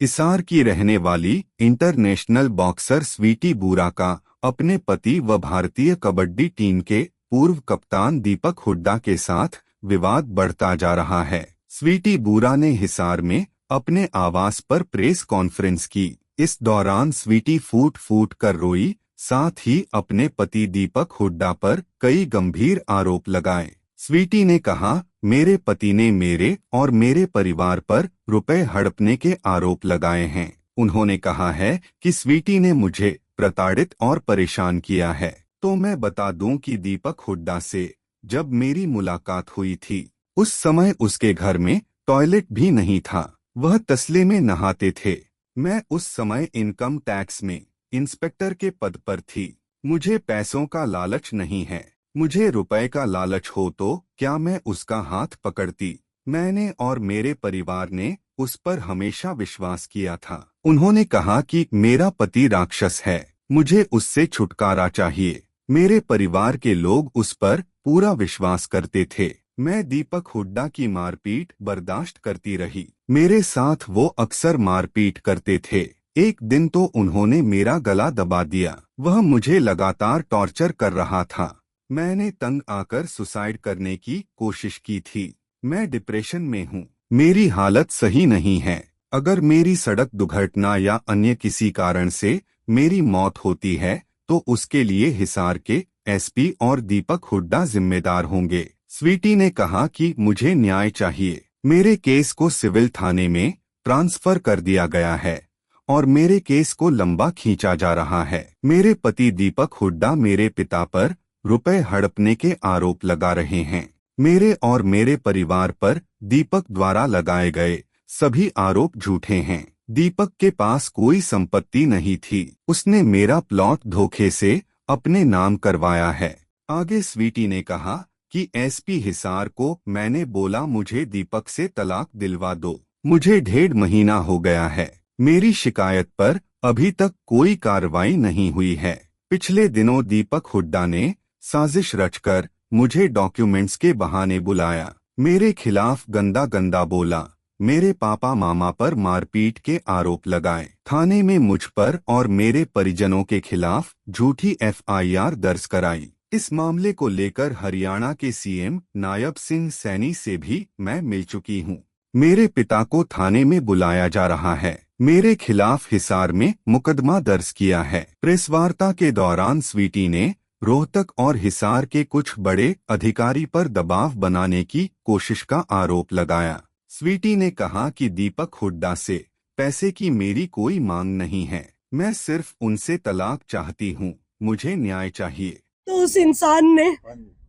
हिसार की रहने वाली इंटरनेशनल बॉक्सर स्वीटी बुरा का अपने पति व भारतीय कबड्डी टीम के पूर्व कप्तान दीपक हुड्डा के साथ विवाद बढ़ता जा रहा है। स्वीटी बुरा ने हिसार में अपने आवास पर प्रेस कॉन्फ्रेंस की। इस दौरान स्वीटी फूट फूट कर रोई, साथ ही अपने पति दीपक हुड्डा पर कई गंभीर आरोप लगाए। स्वीटी ने कहा, मेरे पति ने मेरे और मेरे परिवार पर रुपए हड़पने के आरोप लगाए हैं। उन्होंने कहा है कि स्वीटी ने मुझे प्रताड़ित और परेशान किया है। तो मैं बता दूं कि दीपक हुड्डा से जब मेरी मुलाकात हुई थी, उस समय उसके घर में टॉयलेट भी नहीं था। वह तसले में नहाते थे। मैं उस समय इनकम टैक्स में इंस्पेक्टर के पद पर थी। मुझे पैसों का लालच नहीं है। मुझे रुपए का लालच हो तो क्या मैं उसका हाथ पकड़ती। मैंने और मेरे परिवार ने उस पर हमेशा विश्वास किया था। उन्होंने कहा कि मेरा पति राक्षस है, मुझे उससे छुटकारा चाहिए। मेरे परिवार के लोग उस पर पूरा विश्वास करते थे। मैं दीपक हुड्डा की मारपीट बर्दाश्त करती रही। मेरे साथ वो अक्सर मारपीट करते थे। एक दिन तो उन्होंने मेरा गला दबा दिया। वह मुझे लगातार टॉर्चर कर रहा था। मैंने तंग आकर सुसाइड करने की कोशिश की थी। मैं डिप्रेशन में हूँ। मेरी हालत सही नहीं है। अगर मेरी सड़क दुर्घटना या अन्य किसी कारण से मेरी मौत होती है तो उसके लिए हिसार के एसपी और दीपक हुड्डा जिम्मेदार होंगे। स्वीटी ने कहा कि मुझे न्याय चाहिए। मेरे केस को सिविल थाने में ट्रांसफर कर दिया गया है और मेरे केस को लंबा खींचा जा रहा है। मेरे पति दीपक हुड्डा मेरे पिता पर रुपए हड़पने के आरोप लगा रहे हैं। मेरे और मेरे परिवार पर दीपक द्वारा लगाए गए सभी आरोप झूठे हैं। दीपक के पास कोई संपत्ति नहीं थी। उसने मेरा प्लॉट धोखे से अपने नाम करवाया है। आगे स्वीटी ने कहा कि एसपी हिसार को मैंने बोला, मुझे दीपक से तलाक दिलवा दो। मुझे 1.5 महीना हो गया है। मेरी शिकायत पर अभी तक कोई कार्रवाई नहीं हुई है। पिछले दिनों दीपक हुड्डा ने साजिश रचकर मुझे डॉक्यूमेंट्स के बहाने बुलाया। मेरे खिलाफ गंदा गंदा बोला। मेरे पापा मामा पर मारपीट के आरोप लगाए। थाने में मुझ पर और मेरे परिजनों के खिलाफ झूठी एफआईआर दर्ज कराई। इस मामले को लेकर हरियाणा के सीएम नायब सिंह सैनी से भी मैं मिल चुकी हूँ। मेरे पिता को थाने में बुलाया जा रहा है। मेरे खिलाफ हिसार में मुकदमा दर्ज किया है। प्रेस वार्ता के दौरान स्वीटी ने रोहतक और हिसार के कुछ बड़े अधिकारी पर दबाव बनाने की कोशिश का आरोप लगाया। स्वीटी ने कहा कि दीपक हुड्डा से पैसे की मेरी कोई मांग नहीं है। मैं सिर्फ उनसे तलाक चाहती हूँ। मुझे न्याय चाहिए। तो उस इंसान ने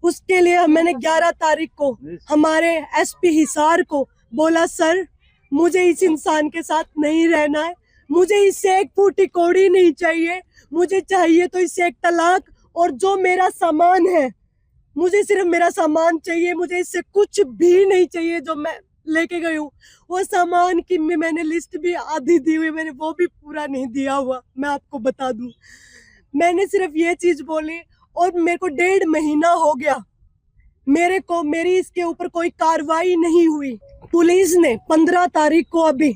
उसके लिए मैंने 11 तारीख को हमारे एसपी हिसार को बोला, सर मुझे इस इंसान के साथ नहीं रहना है। मुझे इससे एक फूटी कौड़ी नहीं चाहिए। मुझे चाहिए तो इससे एक तलाक, और जो मेरा सामान है मुझे सिर्फ मेरा सामान चाहिए। मुझे इससे कुछ भी नहीं चाहिए जो मैं लेके गई हूँ। वो सामान की मैंने लिस्ट भी आधी दी हुई, मैंने वो भी पूरा नहीं दिया हुआ। मैं आपको बता दूं, मैंने सिर्फ ये चीज बोली और मेरे को 1.5 महीना हो गया। मेरी इसके ऊपर कोई कार्रवाई नहीं हुई। पुलिस ने 15 तारीख को अभी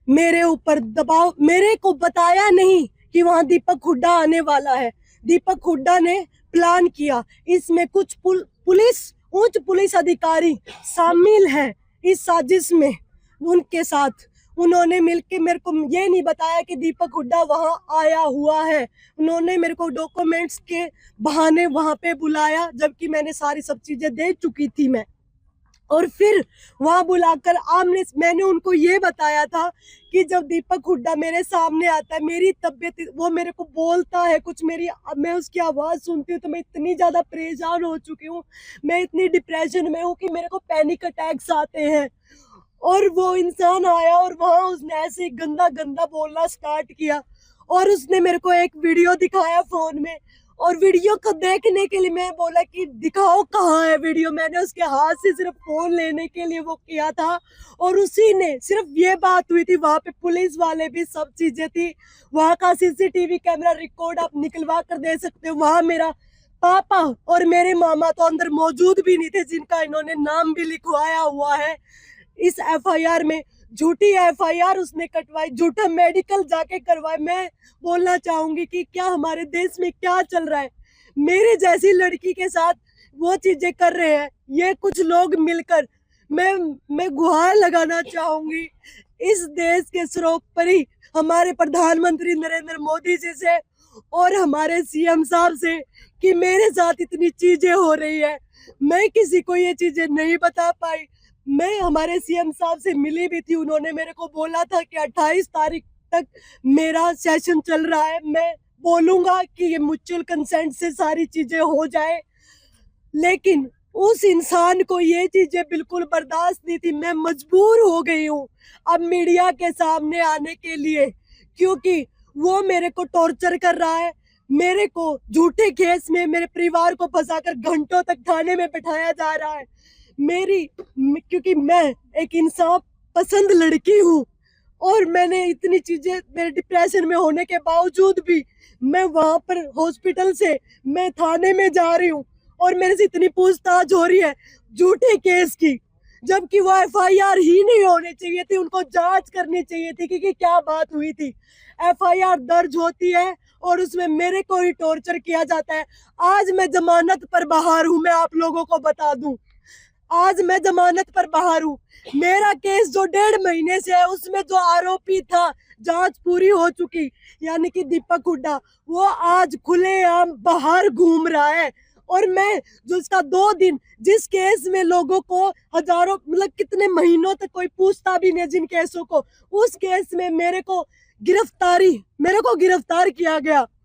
मेरे ऊपर दबाव, मेरे को बताया नहीं कि वहां दीपक हुड्डा आने वाला है। दीपक हुड्डा ने प्लान किया। इसमें कुछ उच्च पुलिस अधिकारी शामिल है इस साजिश में। उनके साथ उन्होंने मिलके मेरे को ये नहीं बताया कि दीपक हुड्डा वहां आया हुआ है। उन्होंने मेरे को डॉक्यूमेंट्स के बहाने वहां पे बुलाया, जबकि मैंने सारी सब चीजें दे चुकी थी मैं। और फिर वहां बुलाकर मैंने उनको ये बताया था कि जब दीपक हुड्डा मेरे सामने आता है, मेरी तबीयत, वो मेरे को बोलता है कुछ, मैं उसकी आवाज सुनती हूँ तो मैं इतनी ज्यादा परेशान हो चुकी हूँ, मैं इतनी डिप्रेशन में हूँ कि मेरे को पैनिक अटैक्स आते हैं। और वो इंसान आया और वहां उसने ऐसे गंदा गंदा बोलना स्टार्ट किया। और उसने मेरे को एक वीडियो दिखाया फोन में, और वीडियो को देखने के लिए मैं बोला कि दिखाओ कहाँ है वीडियो। मैंने उसके हाथ से सिर्फ फोन लेने के लिए वो किया था, और उसी ने सिर्फ ये बात हुई थी। वहां पे पुलिस वाले भी, सब चीजें थी। वहां का सीसीटीवी कैमरा रिकॉर्ड आप निकलवा कर दे सकते हो। वहां मेरा पापा और मेरे मामा तो अंदर मौजूद भी नहीं थे, जिनका इन्होंने नाम भी लिखवाया हुआ है इस एफआईआर में। झूठी एफआईआर उसने कटवाई, झूठा मेडिकल जाके करवाए। मैं बोलना चाहूंगी कि क्या हमारे देश में क्या चल रहा है। मेरे जैसी लड़की के साथ वो चीजें कर रहे हैं ये कुछ लोग मिलकर। मैं गुहार लगाना चाहूंगी इस देश के सर्वोपरि हमारे प्रधानमंत्री नरेंद्र मोदी जी से और हमारे सीएम साहब से कि मेरे साथ इतनी चीजें हो रही है, मैं किसी को ये चीजें नहीं बता पाई। मैं हमारे सीएम साहब से मिली भी थी, उन्होंने मेरे को बोला था कि 28 तारीख तक मेरा सेशन चल रहा है, मैं बोलूंगा कि ये म्यूचुअल कंसेंट से सारी चीजें हो जाए। लेकिन उस इंसान को ये चीजें बिल्कुल बर्दाश्त नहीं थी। मैं मजबूर हो गई हूँ अब मीडिया के सामने आने के लिए, क्योंकि वो मेरे को टॉर्चर कर रहा है। मेरे को झूठे केस में मेरे परिवार को फंसाकर घंटों तक थाने में बैठाया जा रहा है। क्योंकि मैं एक इंसाफ पसंद लड़की हूँ और मैंने इतनी चीजें, मेरे डिप्रेशन में होने के बावजूद भी मैं वहां पर हॉस्पिटल से मैं थाने में जा रही हूँ और मेरे से इतनी पूछताछ हो रही है झूठे केस की, जबकि वो एफआईआर ही नहीं होनी चाहिए थी। उनको जांच करनी चाहिए थी कि क्या बात हुई थी। एफआईआर दर्ज होती है और उसमें मेरे को ही टॉर्चर किया जाता है। आज मैं जमानत पर बाहर हूँ, मैं आप लोगों को बता दूं, आज मैं जमानत पर बाहर हूँ। मेरा केस जो 1.5 महीने से है उसमें जो आरोपी था, जांच पूरी हो चुकी, यानी कि दीपक हुड्डा, वो आज खुलेआम बाहर घूम रहा है। और मैं जो इसका 2 दिन जिस केस में लोगों को हजारों मतलब कितने महीनों तक कोई पूछता भी नहीं जिन केसों को, उस केस में मेरे को गिरफ्तार किया गया।